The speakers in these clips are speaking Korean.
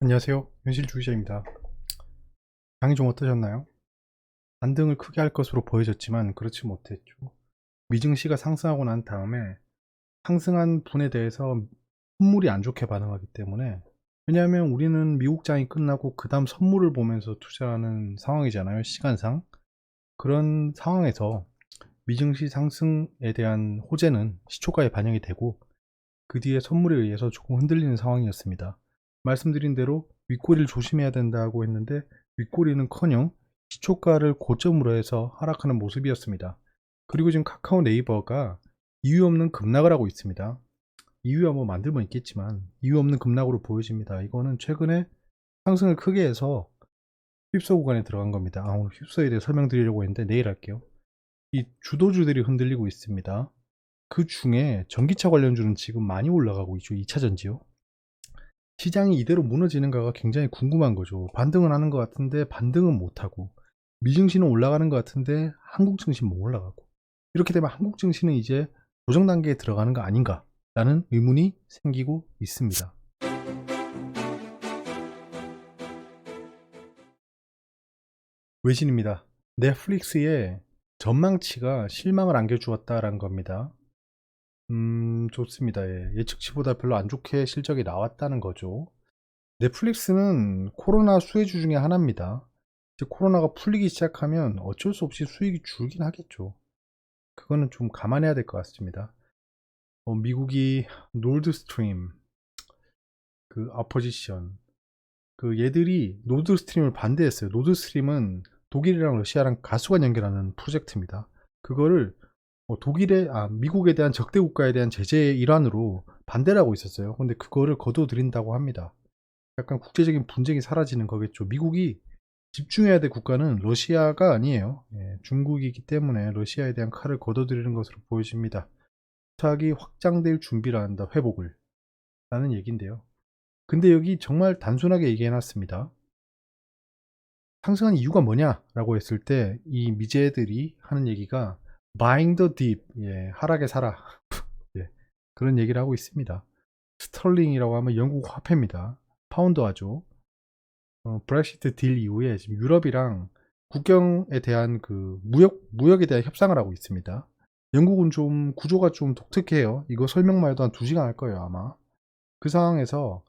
안녕하세요. 현실 주기자입니다. 장이 좀 어떠셨나요? 반등을 크게 할 것으로 보여졌지만 그렇지 못했죠. 미증시가 상승하고 난 다음에 상승한 분에 대해서 선물이 안 좋게 반응하기 때문에, 왜냐하면 우리는 미국장이 끝나고 그 다음 선물을 보면서 투자하는 상황이잖아요. 시간상. 그런 상황에서 미증시 상승에 대한 호재는 시초가에 반영이 되고 그 뒤에 선물에 의해서 조금 흔들리는 상황이었습니다. 말씀드린 대로 윗꼬리를 조심해야 된다고 했는데 윗꼬리는커녕 시초가를 고점으로 해서 하락하는 모습이었습니다. 그리고 지금 카카오 네이버가 이유 없는 급락을 하고 있습니다. 이유야 뭐 만들면 있겠지만 이유 없는 급락으로 보여집니다. 이거는 최근에 상승을 크게 해서 휩싸 구간에 들어간 겁니다. 오늘 휩싸에 대해 설명드리려고 했는데 내일 할게요. 이 주도주들이 흔들리고 있습니다. 그 중에 전기차 관련주는 지금 많이 올라가고 있죠. 2차전지요. 시장이 이대로 무너지는가가 굉장히 궁금한 거죠. 반등은 하는 것 같은데 반등은 못하고, 미증시는 올라가는 것 같은데 한국 증시는 못 올라가고, 이렇게 되면 한국 증시는 이제 조정 단계에 들어가는 거 아닌가 라는 의문이 생기고 있습니다. 외신입니다. 넷플릭스의 전망치가 실망을 안겨주었다라는 겁니다. 좋습니다. 예. 예측치보다 별로 안 좋게 실적이 나왔다는 거죠. 넷플릭스는 코로나 수혜주 중에 하나입니다. 이제 코로나가 풀리기 시작하면 어쩔 수 없이 수익이 줄긴 하겠죠. 그거는 좀 감안해야 될 것 같습니다. 미국이 노드스트림, 그 아포지션, 그 얘들이 노드스트림을 반대했어요. 노드스트림은 독일이랑 러시아랑 가스관 연결하는 프로젝트입니다. 그거를 미국에 대한 적대 국가에 대한 제재의 일환으로 반대를 하고 있었어요. 근데 그거를 거둬들인다고 합니다. 약간 국제적인 분쟁이 사라지는 거겠죠. 미국이 집중해야 될 국가는 러시아가 아니에요. 예, 중국이기 때문에 러시아에 대한 칼을 걷어들이는 것으로 보여집니다. 부탁이 확장될 준비를 한다. 회복을. 라는 얘기인데요. 근데 여기 정말 단순하게 얘기해놨습니다. 상승한 이유가 뭐냐라고 했을 때 이 미제들이 하는 얘기가 buying the dip, 예, 하락에 사라. 예, 그런 얘기를 하고 있습니다. 스털링이라고 하면 영국 화폐입니다. 파운드화죠. 브렉시트 딜 이후에 지금 유럽이랑 국경에 대한 그 무역에 대한 협상을 하고 있습니다. 영국은 좀 구조가 좀 독특해요. 이거 설명만 해도 한 2시간 할 거예요, 아마. 그 상황에서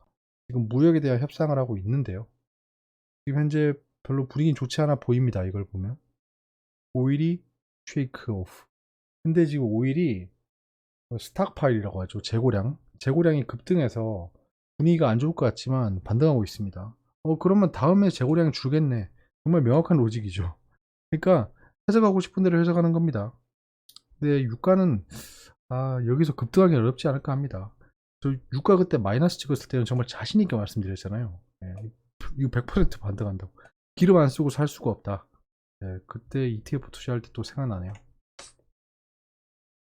지금 무역에 대한 협상을 하고 있는데요. 지금 현재 별로 분위기 좋지 않아 보입니다. 이걸 보면. 오일이 쉐이크 오프. 근데 지금 오일이 스탁파일이라고 하죠. 재고량이 급등해서 분위기가 안 좋을 것 같지만 반등하고 있습니다. 그러면 다음에 재고량이 줄겠네. 정말 명확한 로직이죠. 그러니까 해석하고 싶은 대로 해석하는 겁니다. 근데 유가는 여기서 급등하기 어렵지 않을까 합니다. 저 유가 그때 마이너스 찍었을 때는 정말 자신 있게 말씀드렸잖아요. 예, 이거 100% 반등한다고. 기름 안 쓰고 살 수가 없다. 예, 그때 ETF 투자할 때 또 생각나네요.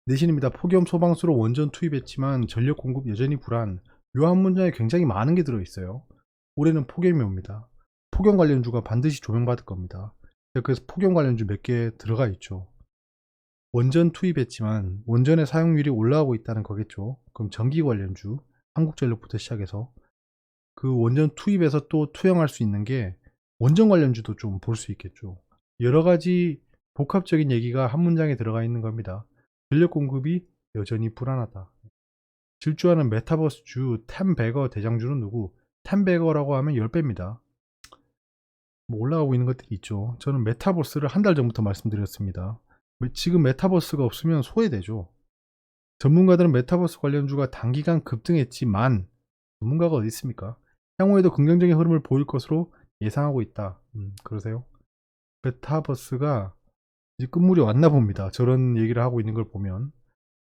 내신입니다. 폭염 소방수로 원전 투입했지만 전력 공급 여전히 불안. 요 한 문장에 굉장히 많은 게 들어있어요. 올해는 폭염이 옵니다. 폭염 관련주가 반드시 조명받을 겁니다. 그래서 폭염 관련주 몇 개 들어가 있죠. 원전 투입했지만 원전의 사용률이 올라가고 있다는 거겠죠. 그럼 전기 관련주, 한국전력부터 시작해서 그 원전 투입에서 또 투영할 수 있는 게 원전 관련주도 좀 볼 수 있겠죠. 여러 가지 복합적인 얘기가 한 문장에 들어가 있는 겁니다. 전력 공급이 여전히 불안하다. 질주하는 메타버스주 템베거 대장주는 누구? 템베거라고 하면 10배입니다. 뭐 올라가고 있는 것들이 있죠. 저는 메타버스를 한 달 전부터 말씀드렸습니다. 지금 메타버스가 없으면 소외되죠. 전문가들은 메타버스 관련주가 단기간 급등했지만 전문가가 어디 있습니까? 향후에도 긍정적인 흐름을 보일 것으로 예상하고 있다. 그러세요? 메타버스가 이제 끝물이 왔나 봅니다. 저런 얘기를 하고 있는 걸 보면.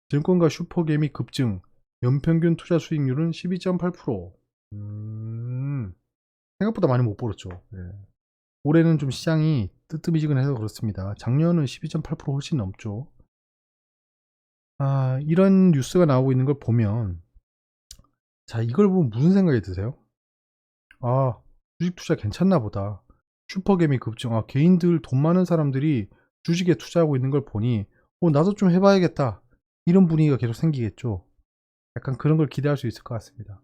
증권가 슈퍼게임이 급증, 연평균 투자 수익률은 12.8%. 생각보다 많이 못 벌었죠. 예. 올해는 좀 시장이 뜨뜨미지근해서 그렇습니다. 작년은 12.8% 훨씬 넘죠. 이런 뉴스가 나오고 있는 걸 보면, 자, 이걸 보면 무슨 생각이 드세요? 주식 투자 괜찮나 보다. 슈퍼개미 급증. 개인들 돈 많은 사람들이 주식에 투자하고 있는 걸 보니, 나도 좀 해봐야겠다. 이런 분위기가 계속 생기겠죠. 약간 그런 걸 기대할 수 있을 것 같습니다.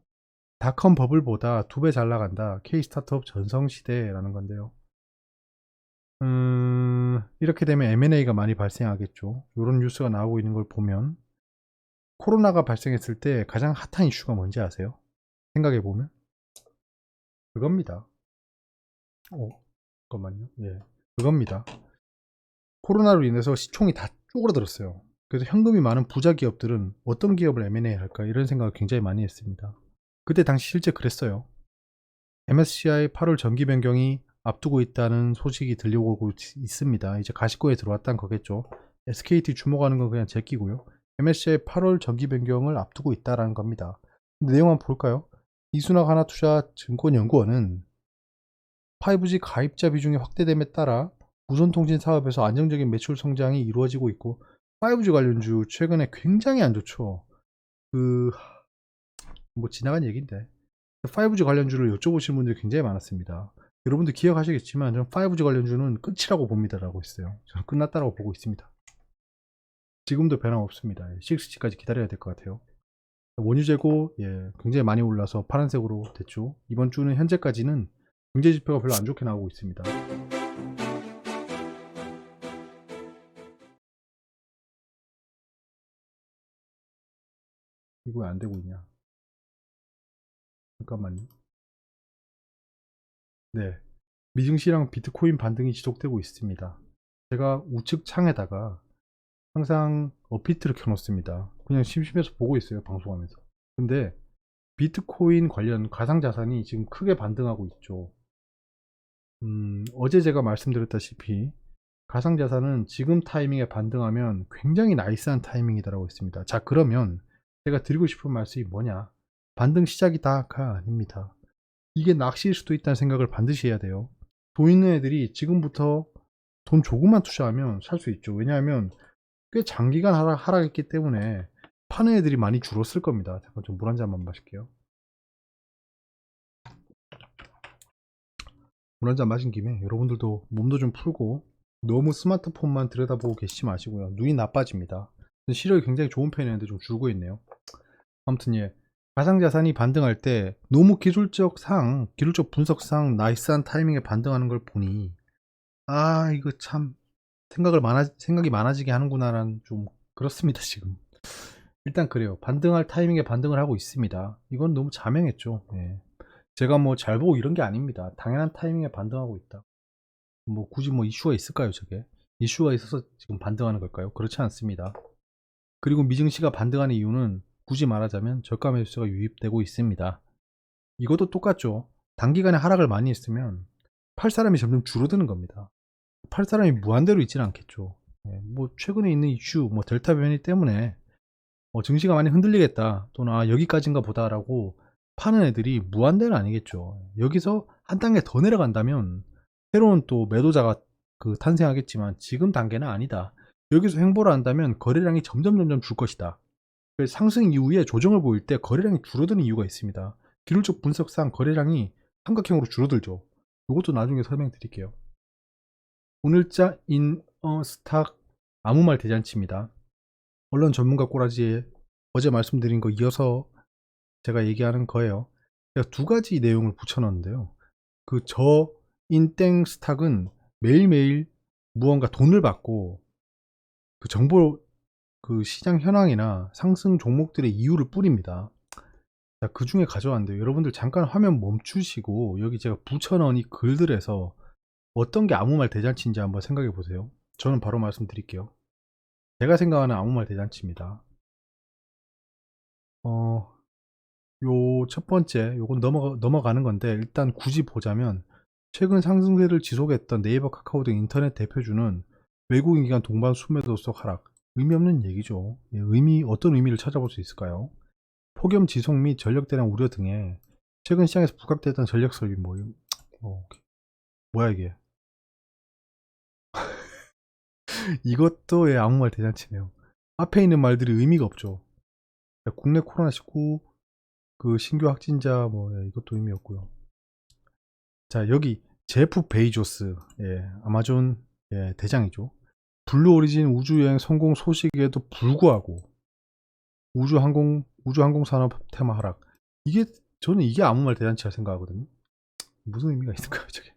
닷컴 버블보다 2배 잘 나간다. K-스타트업 전성시대라는 건데요. 이렇게 되면 M&A가 많이 발생하겠죠. 이런 뉴스가 나오고 있는 걸 보면 코로나가 발생했을 때 가장 핫한 이슈가 뭔지 아세요? 생각해보면 그겁니다. 잠깐만요. 예, 그겁니다. 코로나로 인해서 시총이 다 쪼그라들었어요. 그래서 현금이 많은 부자 기업들은 어떤 기업을 M&A 할까 이런 생각을 굉장히 많이 했습니다. 그때 당시 실제 그랬어요. MSCI 8월 정기 변경이 앞두고 있다는 소식이 들려오고 있습니다. 이제 가시권에 들어왔다는 거겠죠. SKT 주목하는 건 그냥 제끼고요. MSCI 8월 정기 변경을 앞두고 있다는 겁니다. 내용 한번 볼까요? 이순학 하나투자 증권연구원은 5G 가입자 비중이 확대됨에 따라 무선통신 사업에서 안정적인 매출 성장이 이루어지고 있고 5G 관련주 최근에 굉장히 안 좋죠. 뭐 지나간 얘기인데 5G 관련주를 여쭤보시는 분들이 굉장히 많았습니다. 여러분들 기억하시겠지만 저는 5G 관련주는 끝이라고 봅니다 라고 했어요. 저는 끝났다고 보고 있습니다. 지금도 변함없습니다. 6G까지 기다려야 될 것 같아요. 원유 재고 굉장히 많이 올라서 파란색으로 됐죠. 이번 주는 현재까지는 경제 지표가 별로 안 좋게 나오고 있습니다. 이거 왜 안 되고 있냐? 잠깐만요. 네, 미증시랑 비트코인 반등이 지속되고 있습니다. 제가 우측 창에다가 항상 업비트를 켜놓습니다. 그냥 심심해서 보고 있어요, 방송하면서. 근데 비트코인 관련 가상자산이 지금 크게 반등하고 있죠. 어제 제가 말씀드렸다시피 가상자산은 지금 타이밍에 반등하면 굉장히 나이스한 타이밍이다라고 했습니다. 자, 그러면 제가 드리고 싶은 말씀이 뭐냐? 반등 시작이다가 아닙니다. 이게 낚시일 수도 있다는 생각을 반드시 해야 돼요. 돈 있는 애들이 지금부터 돈 조금만 투자하면 살 수 있죠. 왜냐하면 꽤 장기간 하락했기 때문에 파는 애들이 많이 줄었을 겁니다. 잠깐 좀 물 한 잔만 마실게요. 물 한 잔 마신 김에 여러분들도 몸도 좀 풀고 너무 스마트폰만 들여다보고 계시지 마시고요. 눈이 나빠집니다. 시력이 굉장히 좋은 편이었는데 좀 줄고 있네요. 아무튼 가상자산이 반등할 때 너무 기술적 분석상 나이스한 타이밍에 반등하는 걸 보니 이거 참 생각이 많아지게 하는구나라는 좀 그렇습니다 지금. 일단 그래요. 반등할 타이밍에 반등을 하고 있습니다. 이건 너무 자명했죠. 제가 뭐 잘 보고 이런 게 아닙니다. 당연한 타이밍에 반등하고 있다. 뭐 굳이 뭐 이슈가 있을까요, 저게? 이슈가 있어서 지금 반등하는 걸까요? 그렇지 않습니다. 그리고 미증시가 반등하는 이유는 굳이 말하자면 저가 매수세가 유입되고 있습니다. 이것도 똑같죠. 단기간에 하락을 많이 했으면 팔 사람이 점점 줄어드는 겁니다. 팔 사람이 무한대로 있지는 않겠죠. 뭐 최근에 있는 이슈, 뭐 델타 변이 때문에 증시가 많이 흔들리겠다 또는 여기까지인가 보다라고 파는 애들이 무한대는 아니겠죠. 여기서 한 단계 더 내려간다면 새로운 또 매도자가 탄생하겠지만 지금 단계는 아니다. 여기서 횡보를 한다면 거래량이 점점 줄 것이다. 상승 이후에 조정을 보일 때 거래량이 줄어드는 이유가 있습니다. 기술적 분석상 거래량이 삼각형으로 줄어들죠. 이것도 나중에 설명드릴게요. 오늘자 인어스탁 아무 말 대잔치입니다. 언론 전문가 꼬라지에 어제 말씀드린 거 이어서 제가 얘기하는 거예요. 제가 두 가지 내용을 붙여놨는데요. 저 인땡 스탁은 매일매일 무언가 돈을 받고 정보 시장 현황이나 상승 종목들의 이유를 뿌립니다. 자, 그 중에 가져왔는데요. 여러분들 잠깐 화면 멈추시고 여기 제가 붙여놓은 이 글들에서 어떤 게 아무 말 대잔치인지 한번 생각해 보세요. 저는 바로 말씀드릴게요. 제가 생각하는 아무 말 대잔치입니다. 요 첫 번째, 요건 넘어가는 건데 일단 굳이 보자면 최근 상승세를 지속했던 네이버, 카카오 등 인터넷 대표주는 외국인 기관 동반 순매도 속 하락. 의미 없는 얘기죠. 어떤 의미를 찾아볼 수 있을까요? 폭염 지속 및 전력 대량 우려 등에 최근 시장에서 부각됐던 전력 설비 뭐야 이게? 이것도 아무 말 대잔치네요. 앞에 있는 말들이 의미가 없죠. 국내 코로나19 신규 확진자 이것도 의미 없고요. 자, 여기 제프 베이조스, 아마존 대장이죠. 블루 오리진 우주여행 성공 소식에도 불구하고 우주항공 산업 테마 하락. 이게 저는 이게 아무 말 대잔치라 생각하거든요. 무슨 의미가 있을까요, 저게?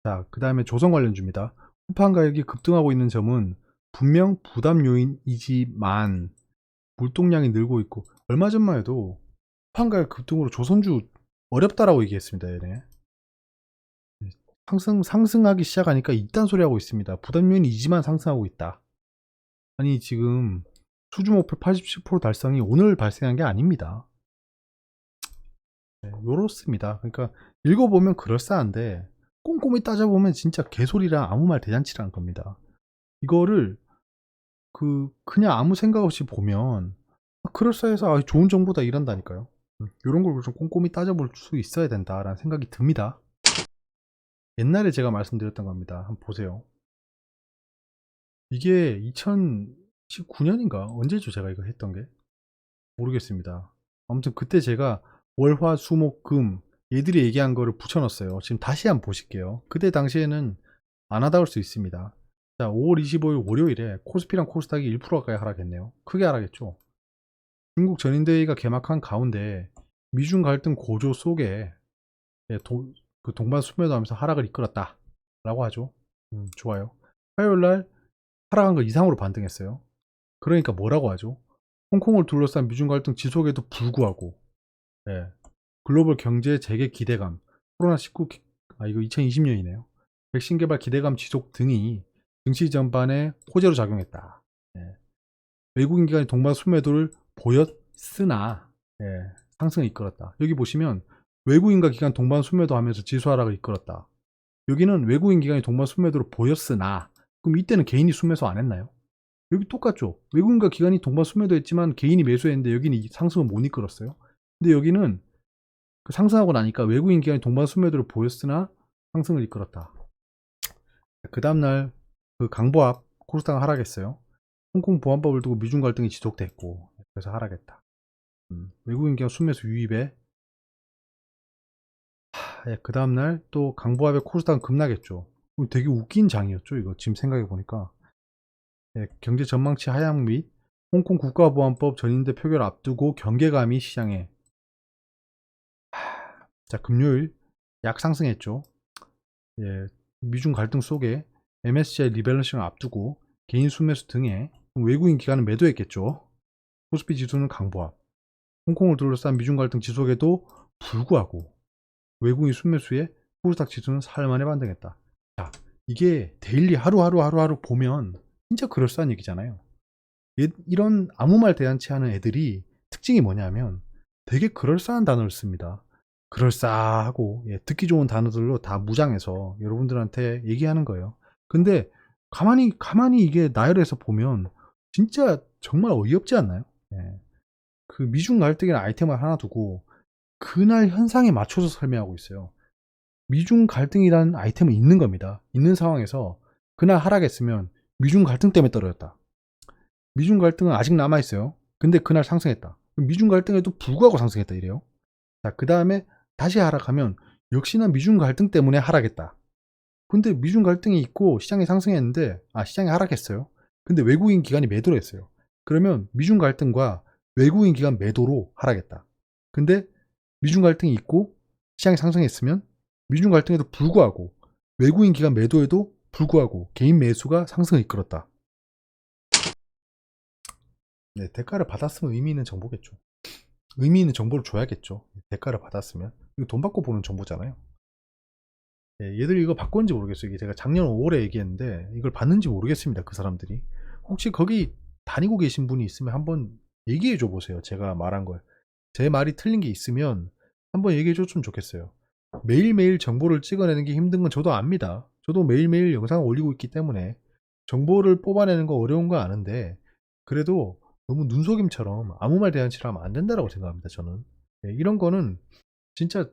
자, 그 다음에 조선 관련주입니다. 후판 가격이 급등하고 있는 점은 분명 부담 요인이지만 물동량이 늘고 있고, 얼마 전만 해도 후판 가격 급등으로 조선주 어렵다라고 얘기했습니다. 얘네. 상승하기 시작하니까 이딴 소리 하고 있습니다. 부담 요인이지만 상승하고 있다. 아니, 지금 수주 목표 87% 달성이 오늘 발생한 게 아닙니다. 네, 요렇습니다. 그러니까 읽어보면 그럴싸한데 꼼꼼히 따져보면 진짜 개소리랑 아무 말 대잔치라는 겁니다. 이거를 그냥 아무 생각 없이 보면 그럴싸해서 좋은 정보다 이런다니까요. 이런 걸 좀 꼼꼼히 따져볼 수 있어야 된다라는 생각이 듭니다. 옛날에 제가 말씀드렸던 겁니다. 한번 보세요. 이게 2019년인가 언제죠 제가 이거 했던 게 모르겠습니다. 아무튼 그때 제가 월화수목금 얘들이 얘기한 거를 붙여놨어요. 지금 다시 한번 보실게요. 그때 당시에는 안 하다 올 수 있습니다. 자, 5월 25일 월요일에 코스피랑 코스닥이 1% 가까이 하락했네요. 크게 하락했죠. 중국 전인대회가 개막한 가운데 미중 갈등 고조 속에 그 동반 수매도하면서 하락을 이끌었다 라고 하죠. 좋아요. 화요일날 하락한 거 이상으로 반등했어요. 그러니까 뭐라고 하죠? 홍콩을 둘러싼 미중 갈등 지속에도 불구하고, 예, 글로벌 경제 재개 기대감, 코로나19, 이거 2020년이네요. 백신 개발 기대감 지속 등이 증시 전반에 호재로 작용했다. 예, 외국인 기관이 동반 수매도를 보였으나, 예, 상승을 이끌었다. 여기 보시면 외국인과 기관 동반 수매도 하면서 지수 하락을 이끌었다. 여기는 외국인 기관이 동반 수매도를 보였으나, 그럼 이때는 개인이 수매수 안 했나요? 여기 똑같죠. 외국인과 기관이 동반 수매도 했지만 개인이 매수했는데 여기는 상승을 못 이끌었어요. 근데 여기는 상승하고 나니까 외국인 기관이 동반 수매도를 보였으나 상승을 이끌었다. 그 다음날 그 강보합 코스닥은 하락했어요. 홍콩 보안법을 두고 미중 갈등이 지속됐고 그래서 하락했다. 외국인 기관 수매수 유입에 그 다음날 또 강보합의 코스닥은 급락했죠. 되게 웃긴 장이었죠. 이거 지금 생각해 보니까 경제 전망치 하향 및 홍콩 국가보안법 전인대 표결 앞두고 경계감이 시장에 자 금요일 약 상승했죠. 예, 미중 갈등 속에 MSCI 리밸런싱을 앞두고 개인 순매수 등에 외국인 기관은 매도했겠죠. 코스피 지수는 강보합. 홍콩을 둘러싼 미중 갈등 지속에도 불구하고 외국인 순매수에 코스닥 지수는 사흘 만에 반등했다. 자, 이게 데일리 하루하루 보면 진짜 그럴싸한 얘기잖아요. 이런 아무 말 대잔치 하는 애들이 특징이 뭐냐면 되게 그럴싸한 단어를 씁니다. 그럴싸하고 듣기 좋은 단어들로 다 무장해서 여러분들한테 얘기하는 거예요. 근데 가만히 이게 나열해서 보면 진짜 정말 어이없지 않나요? 예. 그 미중 갈등이라는 아이템을 하나 두고 그날 현상에 맞춰서 설명하고 있어요. 미중 갈등이라는 아이템은 있는 겁니다. 있는 상황에서 그날 하락했으면 미중 갈등 때문에 떨어졌다. 미중 갈등은 아직 남아있어요. 근데 그날 상승했다. 미중 갈등에도 불구하고 상승했다 이래요. 자, 그 다음에 다시 하락하면 역시나 미중 갈등 때문에 하락했다. 근데 미중 갈등이 있고 시장이 상승했는데 시장이 하락했어요. 근데 외국인 기관이 매도를 했어요. 그러면 미중 갈등과 외국인 기관 매도로 하락했다. 근데 미중 갈등이 있고 시장이 상승했으면 미중 갈등에도 불구하고 외국인 기관 매도에도 불구하고 개인 매수가 상승을 이끌었다. 네, 대가를 받았으면 의미 있는 정보겠죠. 의미 있는 정보를 줘야겠죠. 대가를 받았으면. 이거 돈 받고 보는 정보잖아요. 얘들 이거 바꿨는지 모르겠어요. 이게 제가 작년 5월에 얘기했는데 이걸 봤는지 모르겠습니다. 그 사람들이. 혹시 거기 다니고 계신 분이 있으면 한번 얘기해 줘 보세요. 제가 말한 걸. 제 말이 틀린 게 있으면 한번 얘기해 줬으면 좋겠어요. 매일매일 정보를 찍어내는 게 힘든 건 저도 압니다. 저도 매일매일 영상을 올리고 있기 때문에 정보를 뽑아내는 거 어려운 거 아는데 그래도 너무 눈속임처럼 아무 말 대잔치를 하면 안 된다고 생각합니다. 저는. 이런 거는 진짜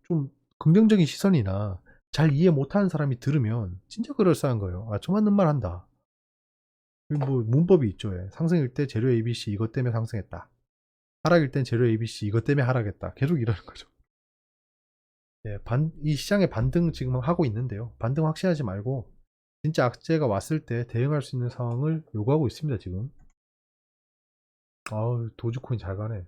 좀 긍정적인 시선이나 잘 이해 못하는 사람이 들으면 진짜 그럴싸한 거예요. 저 맞는 말 한다. 뭐 문법이 있죠. 상승일 때 재료 ABC 이것 때문에 상승했다. 하락일 땐 재료 ABC 이것 때문에 하락했다. 계속 이러는 거죠. 이 시장의 반등 지금 하고 있는데요. 반등 확신하지 말고 진짜 악재가 왔을 때 대응할 수 있는 상황을 요구하고 있습니다. 지금. 도지코인 잘 가네.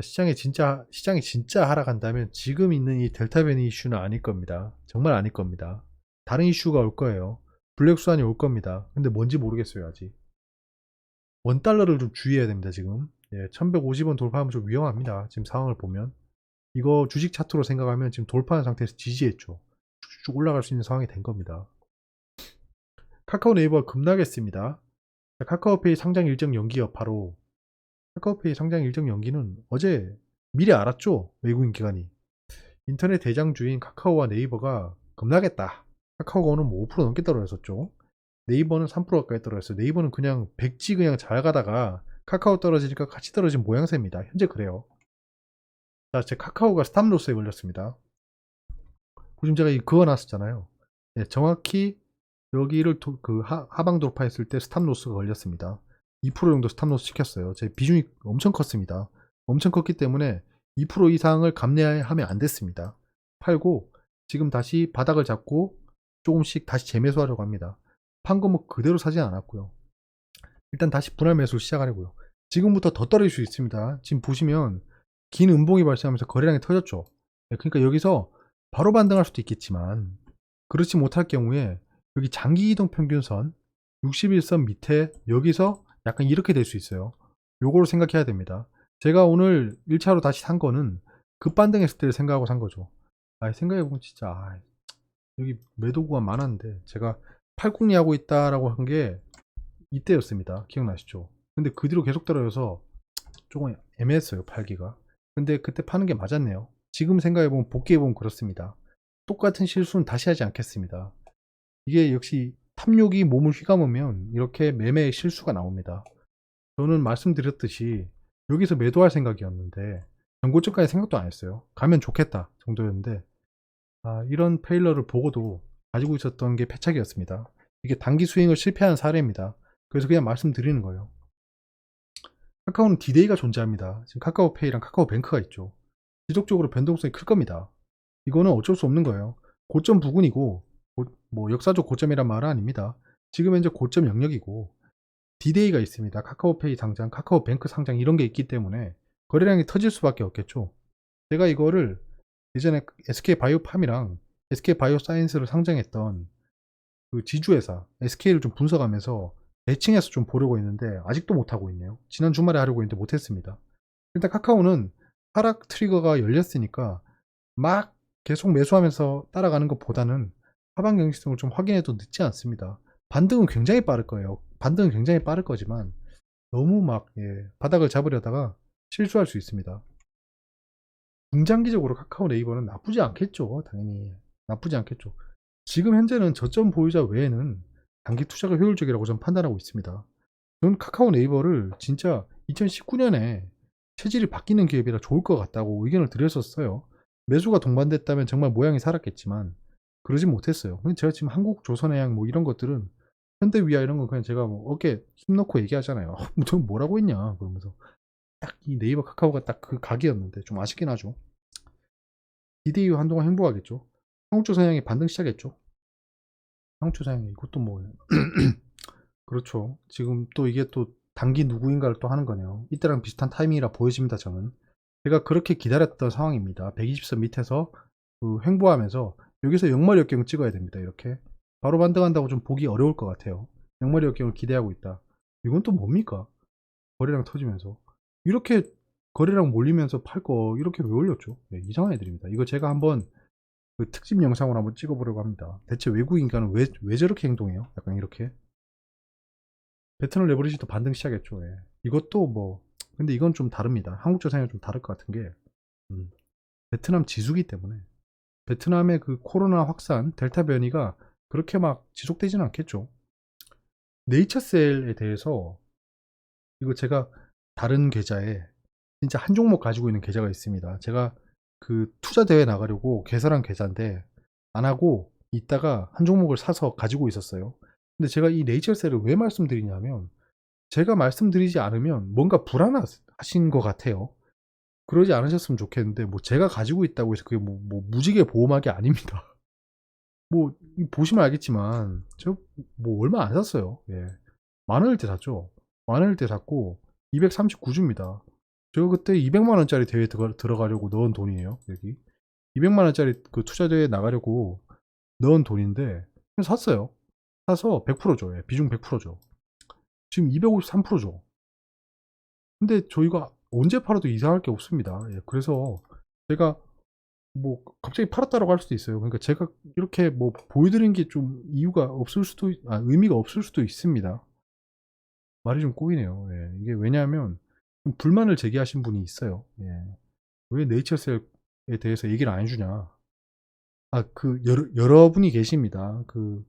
시장이 진짜 하락한다면 지금 있는 이 델타 변이 이슈는 아닐 겁니다. 정말 아닐 겁니다. 다른 이슈가 올 거예요. 블랙스완이 올 겁니다. 근데 뭔지 모르겠어요, 아직. 원달러를 좀 주의해야 됩니다, 지금. 예, 1150원 돌파하면 좀 위험합니다. 지금 상황을 보면. 이거 주식 차트로 생각하면 지금 돌파한 상태에서 지지했죠. 쭉쭉 올라갈 수 있는 상황이 된 겁니다. 카카오 네이버가 급락했습니다. 카카오페이 상장 일정 연기요. 바로 카카오페이 상장 일정 연기는 어제 미리 알았죠. 외국인 기관이. 인터넷 대장주인 카카오와 네이버가 급락했다. 카카오는 뭐 5% 넘게 떨어졌었죠. 네이버는 3% 가까이 떨어졌어요. 네이버는 그냥 백지 그냥 잘 가다가 카카오 떨어지니까 같이 떨어진 모양새입니다. 현재 그래요. 자, 제 카카오가 스탑로스에 걸렸습니다. 지금 제가 그거 나왔었잖아요. 네, 정확히 여기를 하방 돌파했을 때 스탑로스가 걸렸습니다. 2% 정도 스탑로스 시켰어요. 제 비중이 엄청 컸습니다. 엄청 컸기 때문에 2% 이상을 감내하면 안 됐습니다. 팔고 지금 다시 바닥을 잡고 조금씩 다시 재매수하려고 합니다. 판 거 뭐 그대로 사진 않았고요. 일단 다시 분할 매수를 시작하려고요. 지금부터 더 떨어질 수 있습니다. 지금 보시면 긴 음봉이 발생하면서 거래량이 터졌죠. 그러니까 여기서 바로 반등할 수도 있겠지만 그렇지 못할 경우에 여기 장기 이동 평균선 61선 밑에 여기서 약간 이렇게 될 수 있어요. 요거를 생각해야 됩니다. 제가 오늘 1차로 다시 산 거는 급반등했을 때를 생각하고 산 거죠. 생각해보면 진짜 여기 매도 구간 많았는데 제가 팔궁리하고 있다라고 한 게 이때였습니다. 기억나시죠? 근데 그 뒤로 계속 떨어져서 조금 애매했어요, 팔기가. 근데 그때 파는 게 맞았네요. 지금 생각해보면 복귀해보면 그렇습니다. 똑같은 실수는 다시 하지 않겠습니다. 이게 역시 탐욕이 몸을 휘감으면 이렇게 매매의 실수가 나옵니다. 저는 말씀드렸듯이 여기서 매도할 생각이었는데 전고점까지 생각도 안 했어요. 가면 좋겠다 정도였는데 이런 페일러를 보고도 가지고 있었던 게 패착이었습니다. 이게 단기 스윙을 실패한 사례입니다. 그래서 그냥 말씀드리는 거예요. 카카오는 디데이가 존재합니다. 지금 카카오페이랑 카카오뱅크가 있죠. 지속적으로 변동성이 클 겁니다. 이거는 어쩔 수 없는 거예요. 고점 부근이고 뭐 역사적 고점이란 말은 아닙니다. 지금 현재 고점 영역이고 디데이가 있습니다. 카카오페이 상장, 카카오뱅크 상장 이런 게 있기 때문에 거래량이 터질 수밖에 없겠죠. 제가 이거를 예전에 SK바이오팜이랑 SK바이오사이언스를 상장했던 그 지주회사 SK를 좀 분석하면서 대칭해서 좀 보려고 했는데 아직도 못하고 있네요. 지난 주말에 하려고 했는데 못했습니다. 일단 카카오는 하락 트리거가 열렸으니까 막 계속 매수하면서 따라가는 것보다는 하방 경직성을 좀 확인해도 늦지 않습니다. 반등은 굉장히 빠를 거예요. 반등은 굉장히 빠를 거지만 너무 막 바닥을 잡으려다가 실수할 수 있습니다. 중장기적으로 카카오 네이버는 나쁘지 않겠죠. 당연히 나쁘지 않겠죠. 지금 현재는 저점 보유자 외에는 단기 투자가 효율적이라고 저는 판단하고 있습니다. 저는 카카오 네이버를 진짜 2019년에 체질이 바뀌는 기업이라 좋을 것 같다고 의견을 드렸었어요. 매수가 동반됐다면 정말 모양이 살았겠지만 그러진 못했어요. 근데 제가 지금 한국조선해양 뭐 이런 것들은 현대위아 이런 거 그냥 제가 뭐 어깨 힘 넣고 얘기하잖아요. 전 뭐라고 했냐 그러면서 딱 이 네이버 카카오가 딱 그 각이었는데 좀 아쉽긴 하죠. 디데이와 한동안 행복하겠죠. 한국조선해양이 반등 시작했죠. 한국조선해양 이것도 뭐 그렇죠. 지금 또 이게 또 단기 누구인가를 또 하는 거네요. 이때랑 비슷한 타이밍이라 보여집니다. 저는 제가 그렇게 기다렸던 상황입니다. 120선 밑에서 횡보하면서 여기서 역마리 역경을 찍어야 됩니다. 이렇게 바로 반등한다고 좀 보기 어려울 것 같아요. 역마리 역경을 기대하고 있다. 이건 또 뭡니까? 거래량 터지면서 이렇게 거래량 몰리면서 팔 거 이렇게 왜 올렸죠? 네, 이상한 애들입니다. 이거 제가 한번 그 특집 영상으로 한번 찍어보려고 합니다. 대체 외국인과는 왜 저렇게 행동해요? 약간 이렇게 베트남 레버리지도 반등 시작했죠. 이것도 뭐 근데 이건 좀 다릅니다. 한국조선이랑 좀 다를 것 같은 게 베트남 지수기 때문에 베트남의 그 코로나 확산 델타 변이가 그렇게 막 지속되지는 않겠죠. 네이처셀에 대해서 이거 제가 다른 계좌에 진짜 한 종목 가지고 있는 계좌가 있습니다. 제가 그 투자 대회 나가려고 개설한 계좌인데 안 하고 있다가 한 종목을 사서 가지고 있었어요. 근데 제가 이 네이처셀을 왜 말씀드리냐면 제가 말씀드리지 않으면 뭔가 불안하신 것 같아요. 그러지 않으셨으면 좋겠는데 뭐 제가 가지고 있다고 해서 그게 뭐 무지개 보호막이 아닙니다. 뭐 보시면 알겠지만 저 뭐 얼마 안 샀어요. 만 원일 때 샀죠. 만 원일 때 샀고 239주입니다. 저 그때 200만 원짜리 대회 들어가려고 넣은 돈이에요. 여기 200만 원짜리 그 투자 대회 나가려고 넣은 돈인데 샀어요. 사서 100%죠. 예, 비중 100%죠. 지금 253%죠. 근데 저희가 언제 팔아도 이상할 게 없습니다. 예, 그래서 제가 뭐 갑자기 팔았다라고 할 수도 있어요. 그러니까 제가 이렇게 뭐 보여드린 게 좀 이유가 없을 수도 의미가 없을 수도 있습니다. 말이 좀 꼬이네요. 예, 이게 왜냐하면 좀 불만을 제기하신 분이 있어요. 예, 왜 네이처셀에 대해서 얘기를 안 해주냐. 그 여러분이 계십니다. 그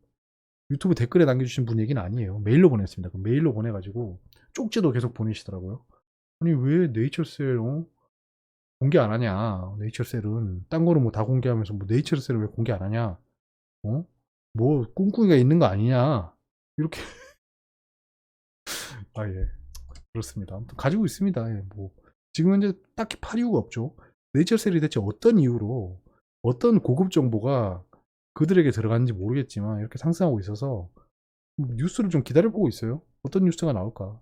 유튜브 댓글에 남겨주신 분 얘기는 아니에요. 메일로 보냈습니다. 그 메일로 보내가지고 쪽지도 계속 보내시더라고요. 아니 왜 네이처셀 공개 안 하냐? 네이처셀은 딴 거는 뭐 다 공개하면서 뭐 네이처셀을 왜 공개 안 하냐? 어? 뭐 꿍꿍이가 있는 거 아니냐? 이렇게 예, 그렇습니다. 아무튼 가지고 있습니다. 예, 뭐 지금 현재 딱히 팔 이유가 없죠. 네이처셀이 대체 어떤 이유로 어떤 고급 정보가 그들에게 들어갔는지 모르겠지만 이렇게 상승하고 있어서 뉴스를 좀 기다려보고 있어요. 어떤 뉴스가 나올까?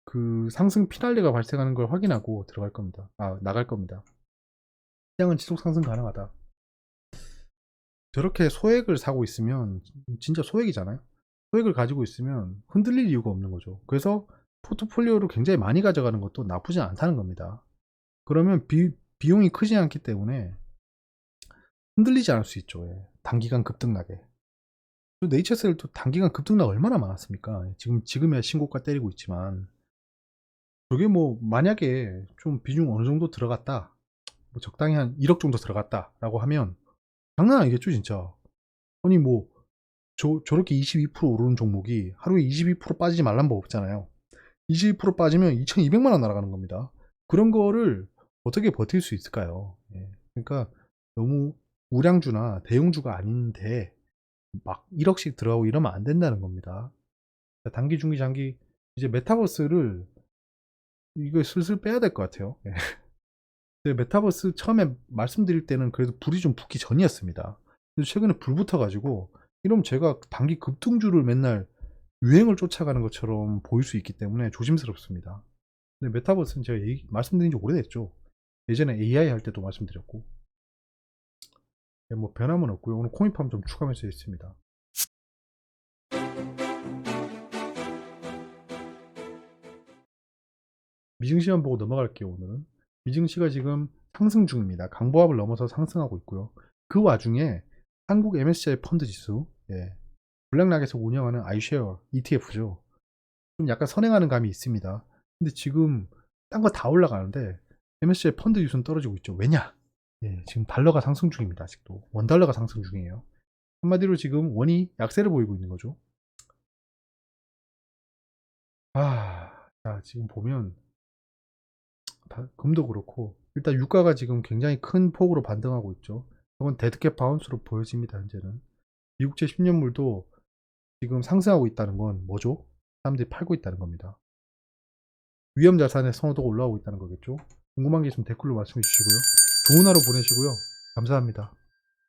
그 상승 피날레가 발생하는 걸 확인하고 들어갈 겁니다. 나갈 겁니다. 시장은 지속 상승 가능하다. 저렇게 소액을 사고 있으면 진짜 소액이잖아요. 소액을 가지고 있으면 흔들릴 이유가 없는 거죠. 그래서 포트폴리오를 굉장히 많이 가져가는 것도 나쁘지 않다는 겁니다. 그러면 비용이 크지 않기 때문에 흔들리지 않을 수 있죠. 예. 단기간 급등락에. 네이처셀도 단기간 급등락 얼마나 많았습니까? 지금의 신고가 때리고 있지만 저게 뭐 만약에 좀 비중 어느 정도 들어갔다, 뭐 적당히 한 1억 정도 들어갔다라고 하면 장난 아니겠죠, 진짜. 아니 뭐 저렇게 22% 오르는 종목이 하루에 22% 빠지지 말란 법 없잖아요. 22% 빠지면 2,200만 원 날아가는 겁니다. 그런 거를 어떻게 버틸 수 있을까요? 예. 그러니까 너무 우량주나 대형주가 아닌데 막 1억씩 들어가고 이러면 안 된다는 겁니다. 단기, 중기, 장기 이제 메타버스를 이거 슬슬 빼야 될 것 같아요. 예. 메타버스 처음에 말씀드릴 때는 그래도 불이 좀 붙기 전이었습니다. 근데 최근에 불 붙어가지고 이러면 제가 단기 급등주를 맨날 유행을 쫓아가는 것처럼 보일 수 있기 때문에 조심스럽습니다. 근데 메타버스는 제가 말씀드린 지 오래됐죠. 예전에 AI 할 때도 말씀드렸고 뭐 변함은 없고요. 오늘 코인팜 좀 추가 메시지 있습니다. 미증시만 보고 넘어갈게요. 오늘은 미증시가 지금 상승 중입니다. 강보합을 넘어서 상승하고 있고요. 그 와중에 한국 MSCI 펀드 지수, 예, 블랙락에서 운영하는 iShare ETF죠. 좀 약간 선행하는 감이 있습니다. 근데 지금 딴 거 다 올라가는데 MSCI 펀드 지수는 떨어지고 있죠. 왜냐? 예, 지금 달러가 상승 중입니다. 아직도 원달러가 상승 중이에요. 한마디로 지금 원이 약세를 보이고 있는 거죠. 자, 지금 보면 금도 그렇고 일단 유가가 지금 굉장히 큰 폭으로 반등하고 있죠. 이건 데드캣 바운스로 보여집니다. 현재는 미국제 10년물도 지금 상승하고 있다는 건 뭐죠? 사람들이 팔고 있다는 겁니다. 위험 자산의 선호도가 올라오고 있다는 거겠죠. 궁금한 게 있으면 댓글로 말씀해 주시고요. 좋은 하루 보내시고요. 감사합니다.